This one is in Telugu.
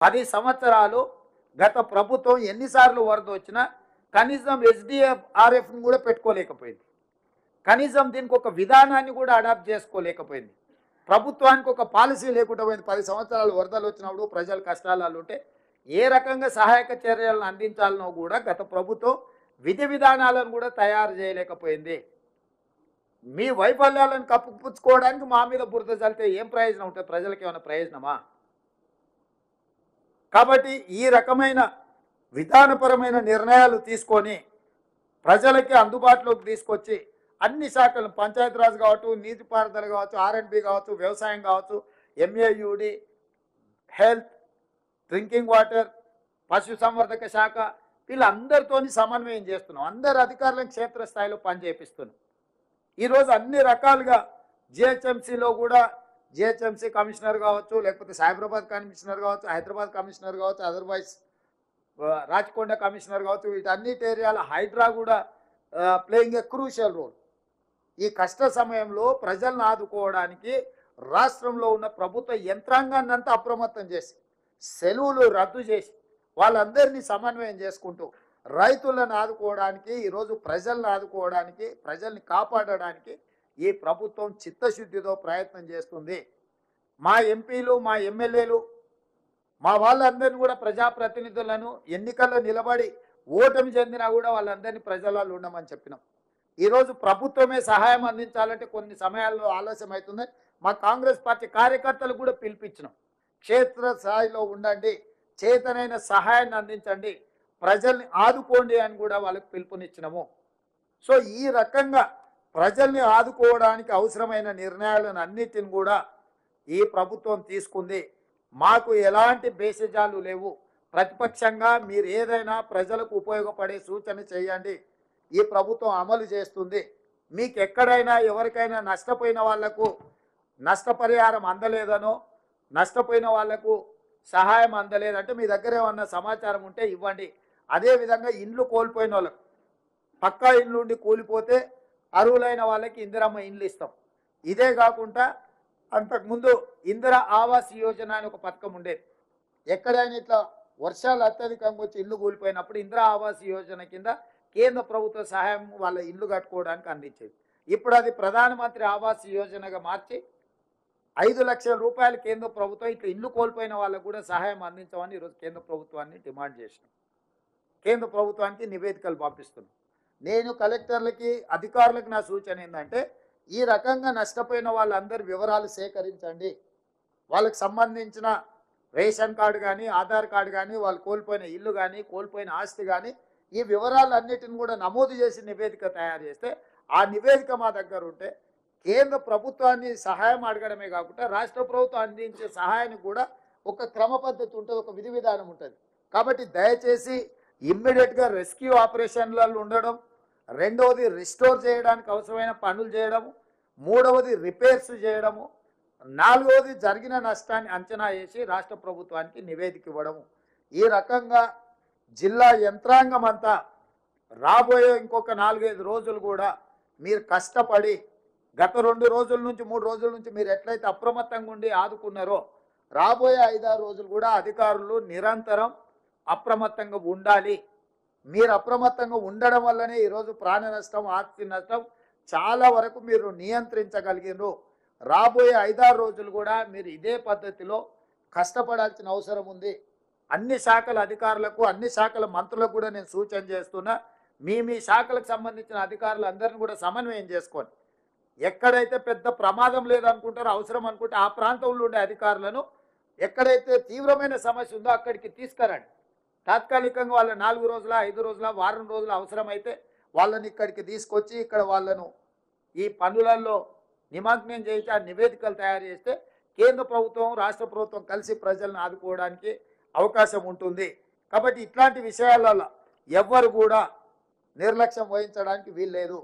10 సంవత్సరాలు గత ప్రభుత్వం ఎన్నిసార్లు వరద వచ్చినా కనీసం ఎస్డిఆర్ఎఫ్ని కూడా పెట్టుకోలేకపోయింది. కనీసం దీనికి ఒక విధానాన్ని కూడా అడాప్ట్ చేసుకోలేకపోయింది. ప్రభుత్వానికి ఒక పాలసీ లేకుండా పోయింది. 10 సంవత్సరాలు వరదలు వచ్చినప్పుడు ప్రజలు కష్టాలు ఉంటే ఏ రకంగా సహాయక చర్యలను అందించాలనో కూడా గత ప్రభుత్వం విధి విధానాలను కూడా తయారు చేయలేకపోయింది. మీ వైఫల్యాలను కప్పుపుచ్చుకోవడానికి మా మీద బురద చల్లితే ఏం ప్రయోజనం ఉంటుంది? ప్రజలకు ఏమైనా ప్రయోజనమా? కాబట్టి ఈ రకమైన విధానపరమైన నిర్ణయాలు తీసుకొని ప్రజలకి అందుబాటులోకి తీసుకొచ్చి అన్ని శాఖలు పంచాయతీరాజ్ కావచ్చు, నీటిపారుదల కావచ్చు, ఆర్ఎండ్బి కావచ్చు, వ్యవసాయం కావచ్చు, ఎంఏయుడి, హెల్త్, డ్రింకింగ్ వాటర్, పశుసంవర్ధక శాఖ వీళ్ళందరితోని సమన్వయం చేస్తున్నాం. అందరు అధికారులను క్షేత్రస్థాయిలో పనిచేపిస్తున్నాం. ఈరోజు అన్ని రకాలుగా జిహెచ్ఎంసీలో కూడా జిహెచ్ఎంసీ కమిషనర్ కావచ్చు, లేకపోతే సైబరాబాద్ కమిషనర్ కావచ్చు, హైదరాబాద్ కమిషనర్ కావచ్చు, అదర్వైజ్ రాచకొండ కమిషనర్ కావచ్చు, వీటన్నిటి ఏరియాల హైడ్రా కూడా ప్లేయింగ్ ఏ క్రూషియల్ రోల్. ఈ కష్ట సమయంలో ప్రజలను ఆదుకోవడానికి రాష్ట్రంలో ఉన్న ప్రభుత్వ యంత్రాంగాన్ని అంతా అప్రమత్తం చేసి సెలవులు రద్దు చేసి వాళ్ళందరినీ సమన్వయం చేసుకుంటూ రైతులను ఆదుకోవడానికి, ఈరోజు ప్రజలను ఆదుకోవడానికి, ప్రజల్ని కాపాడడానికి ఈ ప్రభుత్వం చిత్తశుద్ధితో ప్రయత్నం చేస్తుంది. మా ఎంపీలు, మా ఎమ్మెల్యేలు, మా వాళ్ళందరినీ కూడా ప్రజాప్రతినిధులను ఎన్నికల్లో నిలబడి ఓటమి చెందినా కూడా వాళ్ళందరినీ ప్రజలలో ఉండమని చెప్పినాం. ఈరోజు ప్రభుత్వమే సహాయం అందించాలంటే కొన్ని సమయాల్లో ఆలస్యం అవుతుంది. మా కాంగ్రెస్ పార్టీ కార్యకర్తలు కూడా పిలిపించినాం. క్షేత్రస్థాయిలో ఉండండి, చేతనైన సహాయాన్ని అందించండి, ప్రజల్ని ఆదుకోండి అని కూడా వాళ్ళకి పిలుపునిచ్చినాము. సో ఈ రకంగా ప్రజల్ని ఆదుకోవడానికి అవసరమైన నిర్ణయాలను అన్నిటిని కూడా ఈ ప్రభుత్వం తీసుకుంది. మాకు ఎలాంటి బేసిజాలు లేవు. ప్రతిపక్షంగా మీరు ఏదైనా ప్రజలకు ఉపయోగపడే సూచన చేయండి, ఈ ప్రభుత్వం అమలు చేస్తుంది. మీకు ఎక్కడైనా ఎవరికైనా నష్టపోయిన వాళ్లకు నష్టపరిహారం అందలేదనో, నష్టపోయిన వాళ్లకు సహాయం అందలేదంటే మీ దగ్గర ఏమన్నా సమాచారం ఉంటే ఇవ్వండి. అదేవిధంగా ఇండ్లు కోల్పోయిన వాళ్ళకు, పక్కా ఇండ్లు ఉండి కూలిపోతే అర్హులైన వాళ్ళకి ఇందిరమ్మ ఇండ్లు ఇస్తాం. ఇదే కాకుండా అంతకుముందు ఇందిరా ఆవాస్ యోజన అని ఒక పథకం ఉండేది. ఎక్కడైనా ఇట్లా వర్షాలు అత్యధికంగా వచ్చి ఇల్లు కూలిపోయినప్పుడు ఇందిరా ఆవాస్ యోజన కింద కేంద్ర ప్రభుత్వ సహాయం వాళ్ళ ఇల్లు కట్టుకోవడానికి అందించేది. ఇప్పుడు అది ప్రధానమంత్రి ఆవాస్ యోజనగా మార్చి 5 లక్షల రూపాయలు కేంద్ర ప్రభుత్వం ఇట్లా ఇల్లు కోల్పోయిన వాళ్ళకు కూడా సహాయం అందించమని ఈరోజు కేంద్ర ప్రభుత్వాన్ని డిమాండ్ చేసినాం. కేంద్ర ప్రభుత్వానికి నివేదికలు పంపిస్తున్నాం. నేను కలెక్టర్లకి, అధికారులకు నా సూచన ఏంటంటే ఈ రకంగా నష్టపోయిన వాళ్ళందరి వివరాలు సేకరించండి. వాళ్ళకి సంబంధించిన రేషన్ కార్డు కానీ, ఆధార్ కార్డు కానీ, వాళ్ళు కోల్పోయిన ఇల్లు కానీ, కోల్పోయిన ఆస్తి కానీ, ఈ వివరాలన్నిటిని కూడా నమోదు చేసి నివేదిక తయారు చేస్తే ఆ నివేదిక మా దగ్గర ఉంటే కేంద్ర ప్రభుత్వాన్ని సహాయం అడగడమే కాకుండా రాష్ట్ర ప్రభుత్వం అందించే సహాయానికి కూడా ఒక క్రమ పద్ధతి ఉంటుంది, ఒక విధి విధానం ఉంటుంది. కాబట్టి దయచేసి ఇమ్మీడియట్గా రెస్క్యూ ఆపరేషన్లలో ఉండడం, రెండవది రిస్టోర్ చేయడానికి అవసరమైన పనులు చేయడము, మూడవది రిపేర్స్ చేయడము, నాలుగవది జరిగిన నష్టాన్ని అంచనా వేసి రాష్ట్ర ప్రభుత్వానికి నివేదిక ఇవ్వడము. ఈ రకంగా జిల్లా యంత్రాంగం అంతా రాబోయే ఇంకొక 4-5 రోజులు కూడా మీరు కష్టపడి గత 2 రోజుల నుంచి 3 రోజుల నుంచి మీరు ఎట్లయితే అప్రమత్తంగా ఉండి ఆదుకున్నారో రాబోయే 5-6 రోజులు కూడా అధికారులు నిరంతరం అప్రమత్తంగా ఉండాలి. మీరు అప్రమత్తంగా ఉండడం వల్లనే ఈరోజు ప్రాణ నష్టం, ఆస్తి నష్టం చాలా వరకు మీరు నియంత్రించగలిగినారు. రాబోయే 5-6 రోజులు కూడా మీరు ఇదే పద్ధతిలో కష్టపడాల్సిన అవసరం ఉంది. అన్ని శాఖల అధికారులకు, అన్ని శాఖల మంత్రులకు కూడా నేను సూచన చేస్తున్నా, మీ శాఖలకు సంబంధించిన అధికారులందరినీ కూడా సమన్వయం చేసుకోండి. ఎక్కడైతే పెద్ద ప్రమాదం లేదనుకుంటారో, అవసరం అనుకుంటే ఆ ప్రాంతంలో ఉండే అధికారులను ఎక్కడైతే తీవ్రమైన సమస్య ఉందో అక్కడికి తీసుకురండి. తాత్కాలికంగా వాళ్ళ 4 రోజుల, 5 రోజుల, వారం రోజుల అవసరమైతే వాళ్ళని ఇక్కడికి తీసుకొచ్చి ఇక్కడ వాళ్ళను ఈ పనులలో నిమగ్నం చేసి ఆ నివేదికలు తయారు చేస్తే కేంద్ర ప్రభుత్వం, రాష్ట్ర ప్రభుత్వం కలిసి ప్రజలను ఆదుకోవడానికి అవకాశం ఉంటుంది. కాబట్టి ఇట్లాంటి విషయాలలో ఎవ్వరు కూడా నిర్లక్ష్యం వహించడానికి వీల్లేదు.